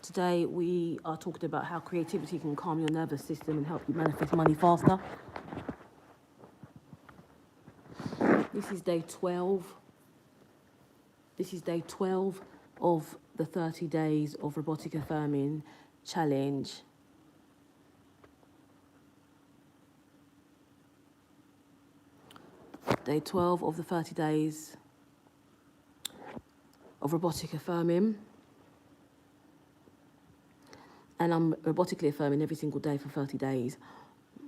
Today we are talking about how creativity can calm your nervous system and help you manifest money faster. This is day 12. This is day 12 of the 30 days of robotic affirming challenge. Day 12 of the 30 days of robotic affirming. And I'm robotically affirming every single day for 30 days.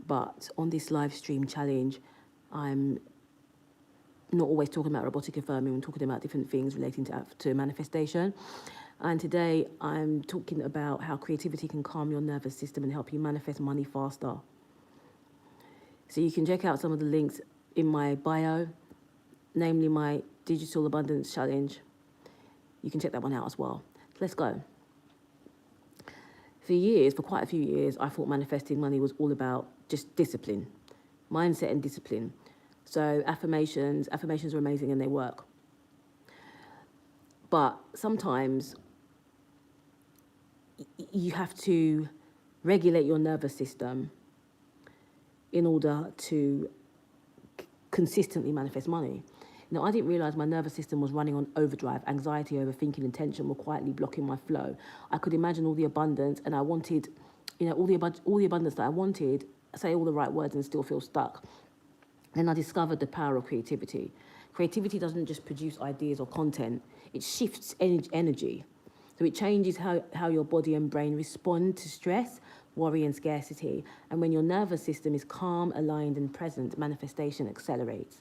But on this live stream challenge, I'm not always talking about robotic affirming. I'm talking about different things relating to manifestation. And today I'm talking about how creativity can calm your nervous system and help you manifest money faster. So you can check out some of the links in my bio, namely my Digital Abundance Challenge. You can check that one out as well. Let's go. For quite a few years, I thought manifesting money was all about just discipline, mindset and discipline. So affirmations are amazing and they work. But sometimes you have to regulate your nervous system in order to consistently manifest money. Now, I didn't realize my nervous system was running on overdrive. Anxiety, overthinking, and tension were quietly blocking my flow. I could imagine all the abundance, and I wanted, all the abundance that I wanted, say all the right words and still feel stuck. Then I discovered the power of creativity. Creativity doesn't just produce ideas or content, it shifts energy. So it changes how your body and brain respond to stress, worry, and scarcity. And when your nervous system is calm, aligned, and present, manifestation accelerates.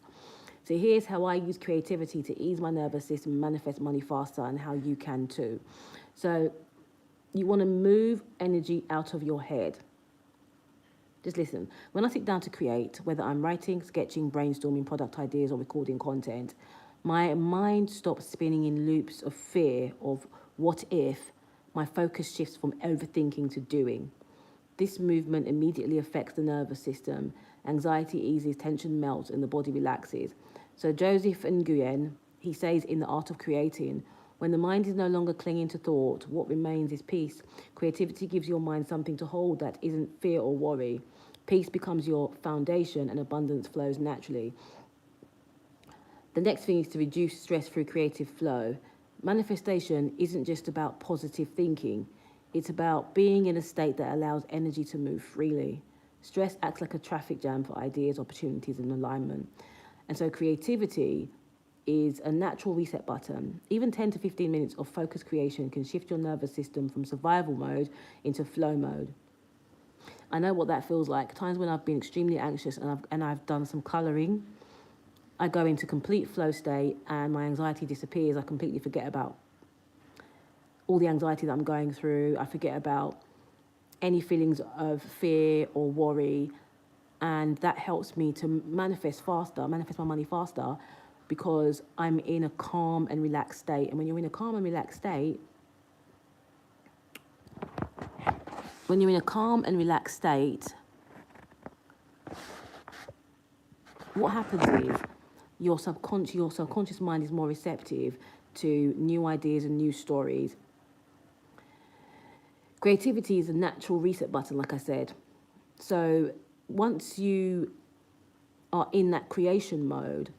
So here's how I use creativity to ease my nervous system and manifest money faster, and how you can too. So you want to move energy out of your head. Just listen. When I sit down to create, whether I'm writing, sketching, brainstorming product ideas, or recording content, my mind stops spinning in loops of fear of what if. My focus shifts from overthinking to doing. This movement immediately affects the nervous system. Anxiety eases, tension melts, and the body relaxes. So Joseph Nguyen, he says in The Art of Creating, when the mind is no longer clinging to thought, what remains is peace. Creativity gives your mind something to hold that isn't fear or worry. Peace becomes your foundation and abundance flows naturally. The next thing is to reduce stress through creative flow. Manifestation isn't just about positive thinking. It's about being in a state that allows energy to move freely. Stress acts like a traffic jam for ideas, opportunities, and alignment. And so creativity is a natural reset button. Even 10 to 15 minutes of focused creation can shift your nervous system from survival mode into flow mode. I know what that feels like. Times when I've been extremely anxious and I've done some colouring, I go into complete flow state and my anxiety disappears. I completely forget about all the anxiety that I'm going through. I forget about any feelings of fear or worry. And that helps me to manifest my money faster, because I'm in a calm and relaxed state. And when you're in a calm and relaxed state, what happens is your subconscious mind is more receptive to new ideas and new stories. Creativity is a natural reset button, like I said. So once you are in that creation mode,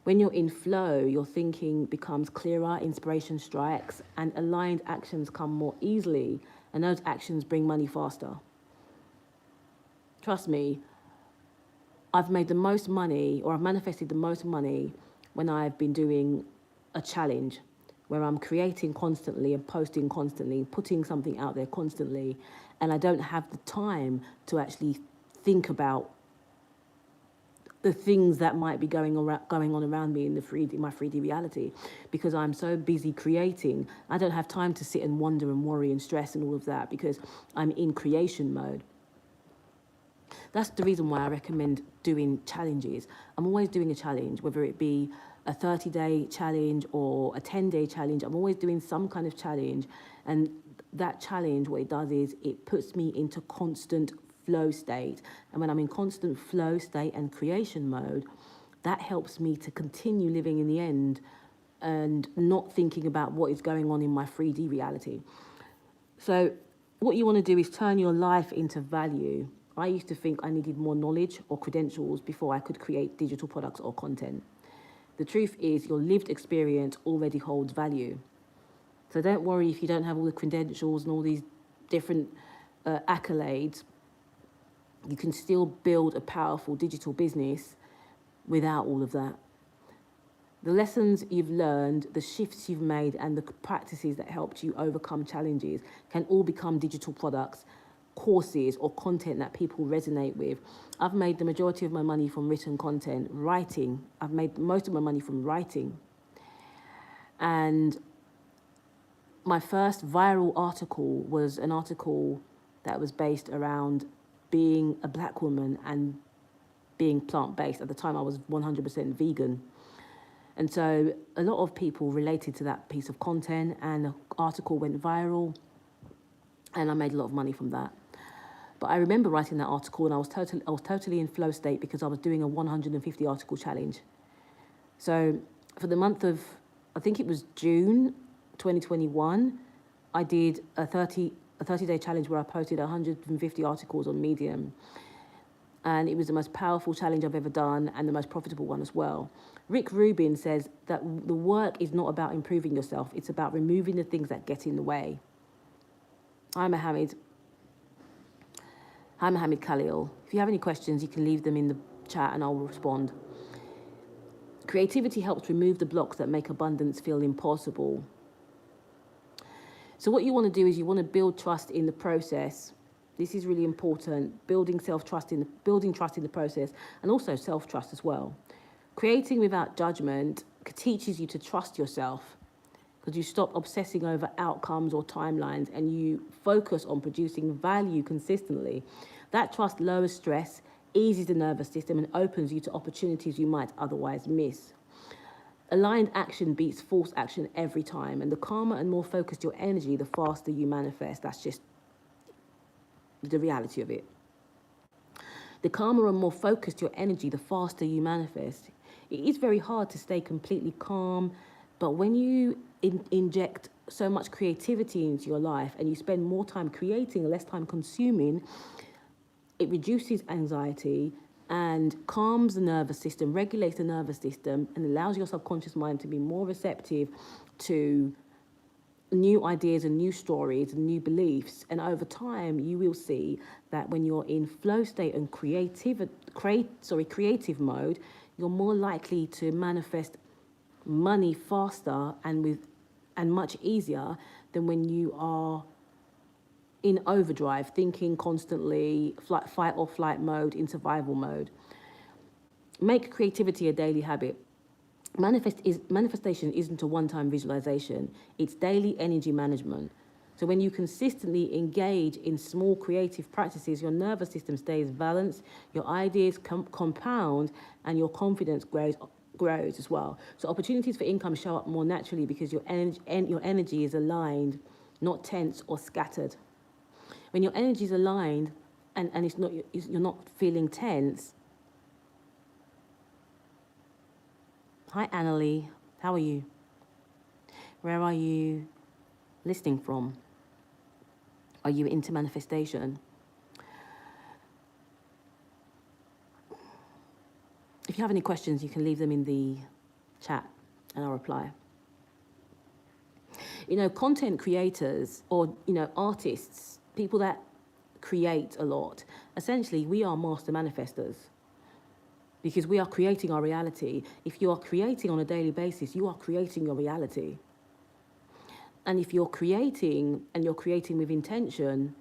when you're in flow, your thinking becomes clearer, inspiration strikes, and aligned actions come more easily, and those actions bring money faster. Trust me, I've made the most money, or I've manifested the most money when I've been doing a challenge where I'm creating constantly and posting constantly, putting something out there constantly, and I don't have the time to actually think about the things that might be going on around me in my 3D reality, because I'm so busy creating. I don't have time to sit and wonder and worry and stress and all of that, because I'm in creation mode. That's the reason why I recommend doing challenges. I'm always doing a challenge, whether it be a 30-day challenge or a 10-day challenge. I'm always doing some kind of challenge. And that challenge, what it does is it puts me into constant flow state. And when I'm in constant flow state and creation mode, that helps me to continue living in the end and not thinking about what is going on in my 3D reality. So what you want to do is turn your life into value. I used to think I needed more knowledge or credentials before I could create digital products or content. The truth is your lived experience already holds value. So don't worry if you don't have all the credentials and all these different accolades. You can still build a powerful digital business without all of that. The lessons you've learned, the shifts you've made, and the practices that helped you overcome challenges can all become digital products, courses, or content that people resonate with. I've made the majority of my money from written content, writing. I've made most of my money from writing. And my first viral article was an article that was based around being a black woman and being plant-based. At the time, I was 100% vegan. And so a lot of people related to that piece of content, and the article went viral, and I made a lot of money from that. But I remember writing that article, and I was totally in flow state because I was doing a 150 article challenge. So for the month of, I think it was June 2021, I did a 30-day challenge where I posted 150 articles on Medium. And it was the most powerful challenge I've ever done, and the most profitable one as well. Rick Rubin says that the work is not about improving yourself, it's about removing the things that get in the way. Hi, Mohammed. Hi, Mohammed Khalil. If you have any questions, you can leave them in the chat and I'll respond. Creativity helps remove the blocks that make abundance feel impossible. So what you want to do is you want to build trust in the process. This is really important, building trust in the process, and also self-trust as well. Creating without judgment teaches you to trust yourself, because you stop obsessing over outcomes or timelines and you focus on producing value consistently. That trust lowers stress, eases the nervous system, and opens you to opportunities you might otherwise miss. Aligned action beats forced action every time, and the calmer and more focused your energy, the faster you manifest. That's just the reality of it. The calmer and more focused your energy, the faster you manifest. It is very hard to stay completely calm, but when you inject so much creativity into your life and you spend more time creating and less time consuming, it reduces anxiety and calms the nervous system, regulates the nervous system, and allows your subconscious mind to be more receptive to new ideas and new stories and new beliefs. And over time, you will see that when you're in flow state and creative mode, you're more likely to manifest money faster and much easier than when you are in overdrive, thinking constantly, fight or flight mode, in survival mode. Make creativity a daily habit. Manifestation isn't a one-time visualization, it's daily energy management. So when you consistently engage in small creative practices, your nervous system stays balanced, your ideas compound, and your confidence grows as well. So opportunities for income show up more naturally because your energy is aligned, not tense or scattered. When your energy is aligned and you're not feeling tense. Hi, Annalie. How are you? Where are you listening from? Are you into manifestation? If you have any questions, you can leave them in the chat and I'll reply. Content creators or, artists, people that create a lot, essentially we are master manifestors, because we are creating our reality. If you are creating on a daily basis, you are creating your reality. And if you're creating and you're creating with intention,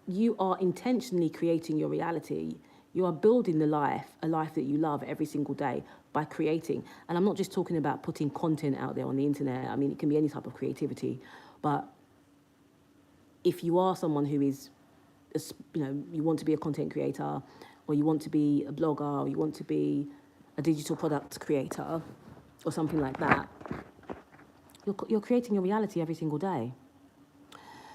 you are intentionally creating your reality. You are building a life that you love every single day by creating. And I'm not just talking about putting content out there on the internet. I mean, it can be any type of creativity. But if you are someone who is, you want to be a content creator, or you want to be a blogger, or you want to be a digital product creator, or something like that, you're creating your reality every single day.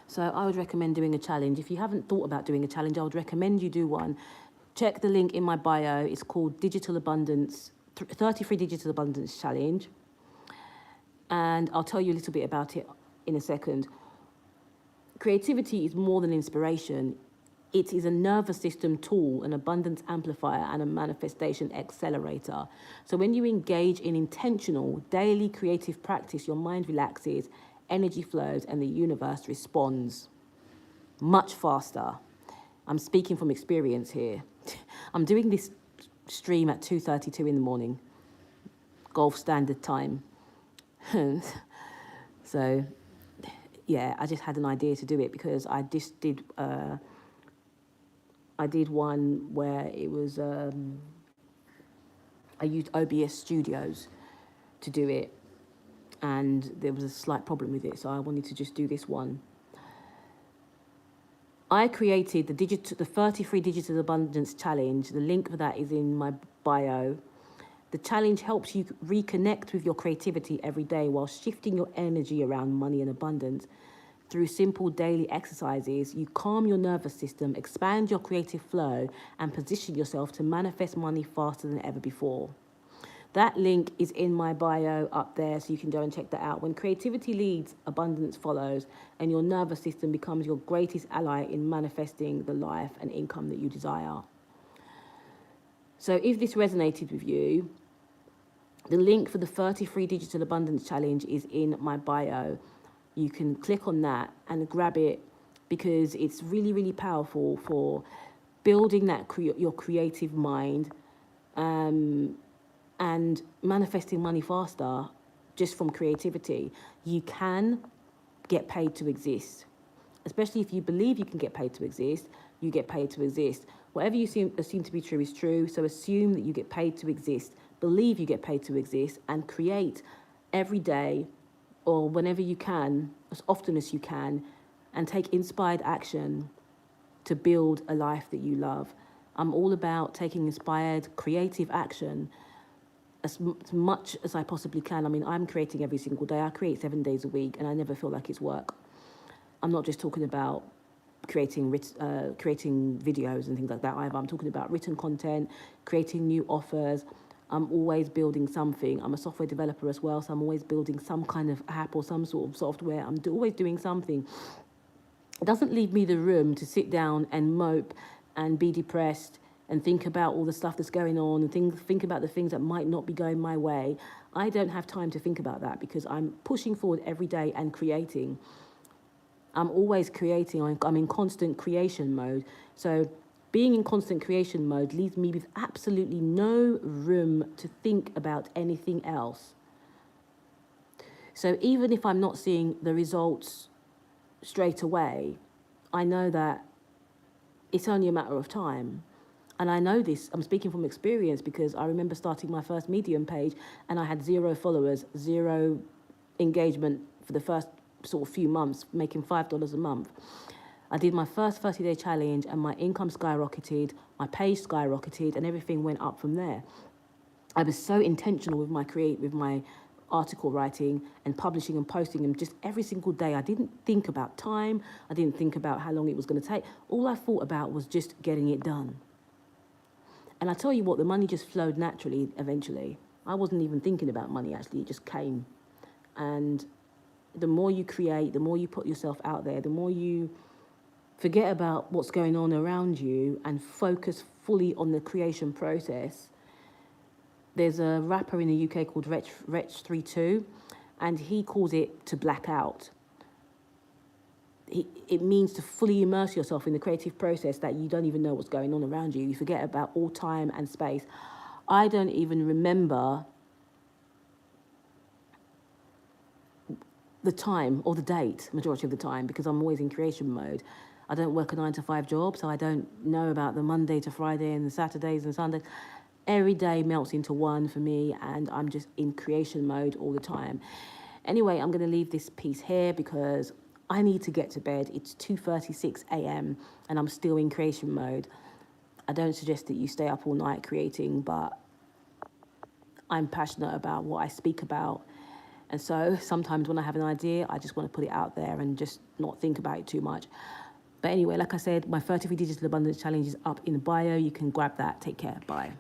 So I would recommend doing a challenge. If you haven't thought about doing a challenge, I would recommend you do one. Check the link in my bio. It's called Digital Abundance, 33 Digital Abundance Challenge. And I'll tell you a little bit about it in a second. creativity is more than inspiration. It is a nervous system tool, an abundance amplifier, and a manifestation accelerator. So when you engage in intentional, daily creative practice, your mind relaxes, energy flows, and the universe responds much faster. I'm speaking from experience here. I'm doing this stream at 2:32 in the morning, Gulf Standard Time. So, yeah, I just had an idea to do it because I just did. I did one where it was. I used OBS Studios to do it, and there was a slight problem with it, so I wanted to just do this one. I created the 33 Digital Abundance Challenge. The link for that is in my bio. The challenge helps you reconnect with your creativity every day while shifting your energy around money and abundance. Through simple daily exercises, you calm your nervous system, expand your creative flow, and position yourself to manifest money faster than ever before. That link is in my bio up there, so you can go and check that out. When creativity leads, abundance follows, and your nervous system becomes your greatest ally in manifesting the life and income that you desire. So if this resonated with you, the link for the 33 Digital Abundance Challenge is in my bio. You can click on that and grab it because it's really, really powerful for building that your creative mind and manifesting money faster just from creativity. You can get paid to exist. Especially if you believe you can get paid to exist, you get paid to exist. Whatever you assume to be true is true, so assume that you get paid to exist, believe you get paid to exist, and create every day or whenever you can, as often as you can, and take inspired action to build a life that you love. I'm all about taking inspired, creative action as much as I possibly can. I mean, I'm creating every single day. I create 7 days a week, and I never feel like it's work. I'm not just talking about creating videos and things like that either. I'm talking about written content, creating new offers. I'm always building something. I'm a software developer as well, so I'm always building some kind of app or some sort of software. I'm always doing something. It doesn't leave me the room to sit down and mope and be depressed and think about all the stuff that's going on and think about the things that might not be going my way. I don't have time to think about that because I'm pushing forward every day and creating. I'm always creating. I'm in constant creation mode. So being in constant creation mode leaves me with absolutely no room to think about anything else. So even if I'm not seeing the results straight away, I know that it's only a matter of time. And I know this, I'm speaking from experience because I remember starting my first Medium page and I had 0 followers, 0 engagement for the first sort of few months, making $5 a month. I did my first 30-day challenge and my income skyrocketed, my page skyrocketed, and everything went up from there. I was so intentional with my article writing and publishing and posting them just every single day. I didn't think about time. I didn't think about how long it was going to take. All I thought about was just getting it done. And I tell you what, the money just flowed naturally eventually. I wasn't even thinking about money, actually. It just came. And the more you create, the more you put yourself out there, the more you forget about what's going on around you and focus fully on the creation process. There's a rapper in the UK called Wretch32, and he calls it to black out. It means to fully immerse yourself in the creative process that you don't even know what's going on around you. You forget about all time and space. I don't even remember the time or the date, majority of the time, because I'm always in creation mode. I don't work a 9-to-5 job, so I don't know about the Monday to Friday and the Saturdays and Sundays. Every day melts into one for me, and I'm just in creation mode all the time. Anyway, I'm going to leave this piece here because I need to get to bed. It's 2:36 a.m. and I'm still in creation mode. I don't suggest that you stay up all night creating, but I'm passionate about what I speak about. And so sometimes when I have an idea, I just want to put it out there and just not think about it too much. But anyway, like I said, my 33 Digital Abundance Challenge is up in the bio. You can grab that. Take care. Bye.